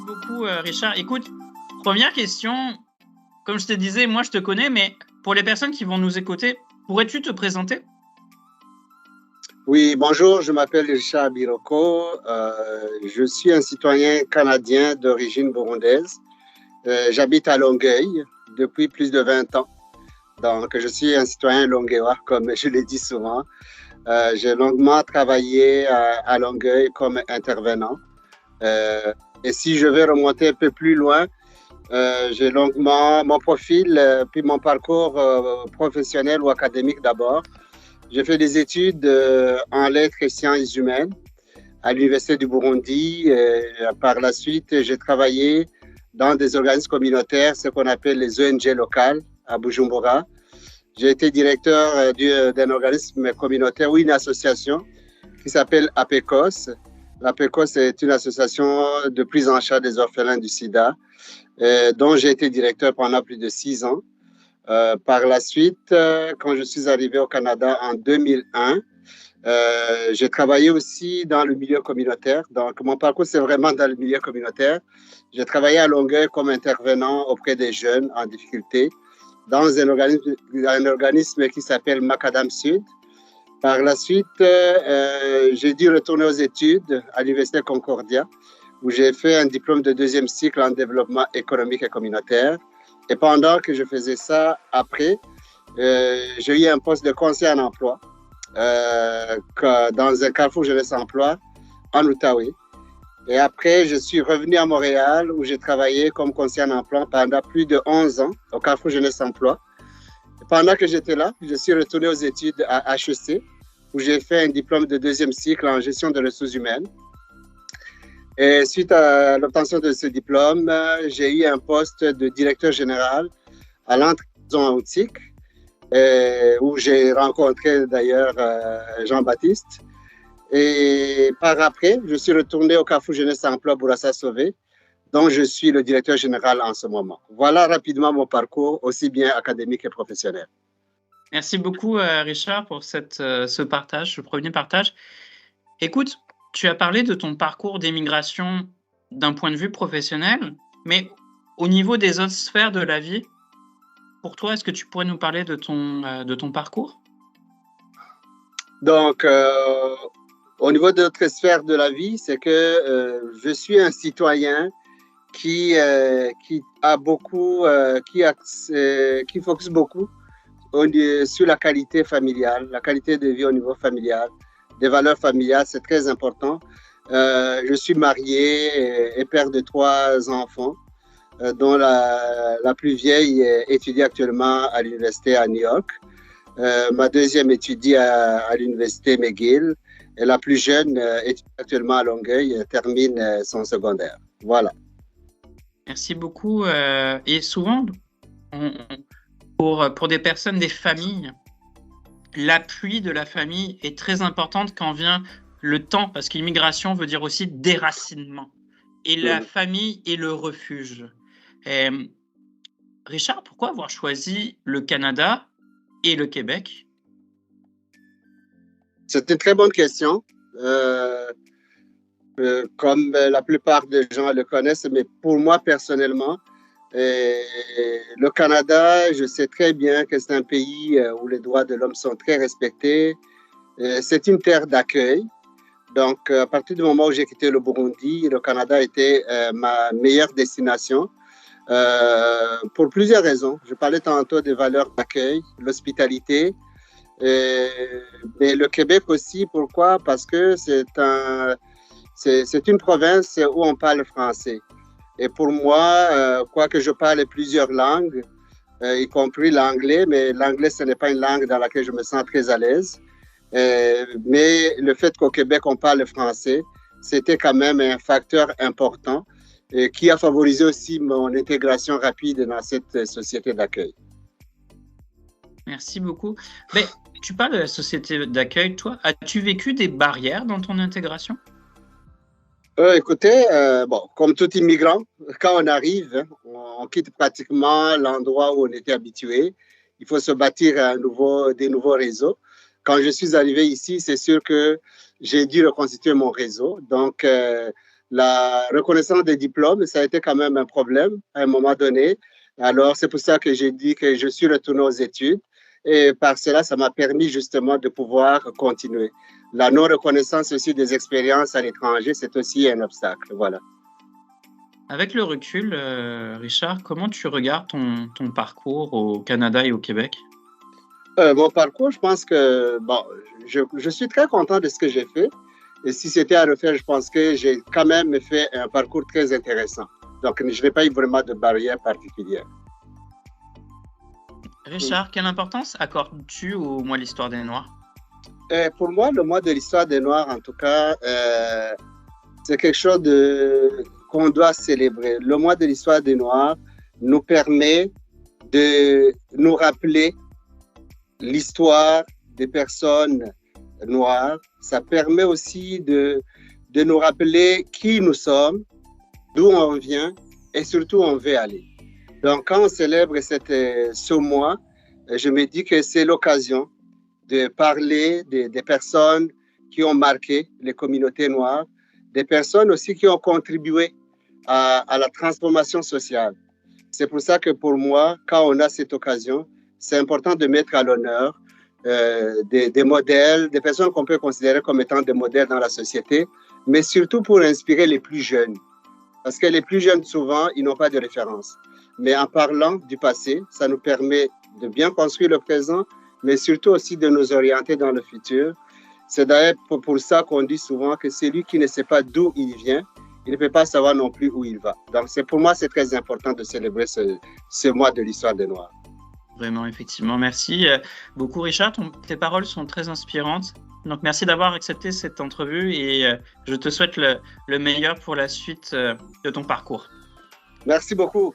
beaucoup, Richard. Écoute, première question, comme je te disais, moi je te connais, mais pour les personnes qui vont nous écouter, pourrais-tu te présenter? Oui, bonjour, je m'appelle Richard Biroko. Je suis un citoyen canadien d'origine burundaise. J'habite à Longueuil depuis plus de 20 ans. Donc, je suis un citoyen longueuillois, comme je le dis souvent. J'ai longuement travaillé à Longueuil comme intervenant. Et si je vais remonter un peu plus loin, j'ai longuement mon profil, puis mon parcours professionnel ou académique d'abord. J'ai fait des études en lettres et sciences humaines à l'Université du Burundi. Par la suite, j'ai travaillé dans des organismes communautaires, ce qu'on appelle les ONG locales à Bujumbura. J'ai été directeur d'un organisme communautaire ou une association qui s'appelle APECOS. L'APECOS est une association de prise en charge des orphelins du sida, dont j'ai été directeur pendant plus de 6 ans. Par la suite, quand je suis arrivé au Canada en 2001, j'ai travaillé aussi dans le milieu communautaire. Donc, mon parcours, c'est vraiment dans le milieu communautaire. J'ai travaillé à Longueuil comme intervenant auprès des jeunes en difficulté dans un organisme qui s'appelle Macadam Sud. Par la suite, j'ai dû retourner aux études à l'Université Concordia, où j'ai fait un diplôme de 2e cycle en développement économique et communautaire. Et pendant que je faisais ça, après, j'ai eu un poste de conseiller en emploi dans un carrefour jeunesse emploi en Outaouais. Et après, je suis revenu à Montréal où j'ai travaillé comme conseiller en emploi pendant plus de 11 ans au carrefour jeunesse emploi. Et pendant que j'étais là, je suis retourné aux études à HEC où j'ai fait un diplôme de 2e cycle en gestion des ressources humaines. Et suite à l'obtention de ce diplôme, j'ai eu un poste de directeur général à l'entreprise Outique, où j'ai rencontré d'ailleurs Jean-Baptiste. Et par après, je suis retourné au Carrefour Jeunesse Emploi Bourassa Sauvé, dont je suis le directeur général en ce moment. Voilà rapidement mon parcours, aussi bien académique et professionnel. Merci beaucoup, Richard, pour ce partage, ce premier partage. Écoute, tu as parlé de ton parcours d'émigration d'un point de vue professionnel, mais au niveau des autres sphères de la vie, pour toi, est-ce que tu pourrais nous parler de ton parcours? Donc, au niveau de notre sphère de la vie, c'est que je suis un citoyen qui a beaucoup, qui focus beaucoup sur la qualité familiale, la qualité de vie au niveau familial, des valeurs familiales, c'est très important. Je suis marié et père de 3 enfants, dont la plus vieille étudie actuellement à l'université à New York. Ma deuxième étudie à l'université McGill et la plus jeune étudie actuellement à Longueuil, termine son secondaire. Voilà. Merci beaucoup. Et souvent, pour des personnes, des familles, l'appui de la famille est très importante quand vient le temps, parce qu'immigration veut dire aussi déracinement. Et la famille est le refuge. Richard, pourquoi avoir choisi le Canada et le Québec? C'est une très bonne question. Comme la plupart des gens le connaissent, mais pour moi personnellement, le Canada, je sais très bien que c'est un pays où les droits de l'homme sont très respectés. C'est une terre d'accueil. Donc, à partir du moment où j'ai quitté le Burundi, le Canada était ma meilleure destination pour plusieurs raisons. Je parlais tantôt des valeurs d'accueil, l'hospitalité, mais le Québec aussi. Pourquoi? Parce que c'est une province où on parle français. Et pour moi, quoique je parle plusieurs langues, y compris l'anglais, mais l'anglais, ce n'est pas une langue dans laquelle je me sens très à l'aise. Mais le fait qu'au Québec, on parle français, c'était quand même un facteur important qui a favorisé aussi mon intégration rapide dans cette société d'accueil. Merci beaucoup. Mais tu parles de la société d'accueil, toi. As-tu vécu des barrières dans ton intégration? Écoutez, bon, comme tout immigrant, quand on arrive, on quitte pratiquement l'endroit où on était habitué. Il faut se bâtir des nouveaux réseaux. Quand je suis arrivé ici, c'est sûr que j'ai dû reconstituer mon réseau. Donc, La reconnaissance des diplômes, ça a été quand même un problème à un moment donné. Alors, c'est pour ça que j'ai dit que je suis retourné aux études. Et par cela, ça m'a permis justement de pouvoir continuer. La non-reconnaissance aussi des expériences à l'étranger, c'est aussi un obstacle. Voilà. Avec le recul, Richard, comment tu regardes ton parcours au Canada et au Québec? Mon parcours, je pense que bon, je suis très content de ce que j'ai fait. Et si c'était à refaire, je pense que j'ai quand même fait un parcours très intéressant. Donc, je n'ai pas eu vraiment de barrière particulière. Richard, quelle importance accordes-tu au mois de l'Histoire des Noirs? Pour moi, le mois de l'Histoire des Noirs, en tout cas, c'est quelque chose qu'on doit célébrer. Le mois de l'Histoire des Noirs nous permet de nous rappeler l'histoire des personnes noires. Ça permet aussi de nous rappeler qui nous sommes, d'où on vient et surtout où on veut aller. Donc, quand on célèbre ce mois, je me dis que c'est l'occasion de parler des personnes qui ont marqué les communautés noires, des personnes aussi qui ont contribué à la transformation sociale. C'est pour ça que pour moi, quand on a cette occasion, c'est important de mettre à l'honneur des modèles, des personnes qu'on peut considérer comme étant des modèles dans la société, mais surtout pour inspirer les plus jeunes. Parce que les plus jeunes, souvent, ils n'ont pas de référence. Mais en parlant du passé, ça nous permet de bien construire le présent, mais surtout aussi de nous orienter dans le futur. C'est d'ailleurs pour ça qu'on dit souvent que celui qui ne sait pas d'où il vient, il ne peut pas savoir non plus où il va. Donc, pour moi, c'est très important de célébrer ce mois de l'Histoire des Noirs. Vraiment, effectivement. Merci beaucoup, Richard. Tes paroles sont très inspirantes. Donc, merci d'avoir accepté cette entrevue et je te souhaite le meilleur pour la suite de ton parcours. Merci beaucoup.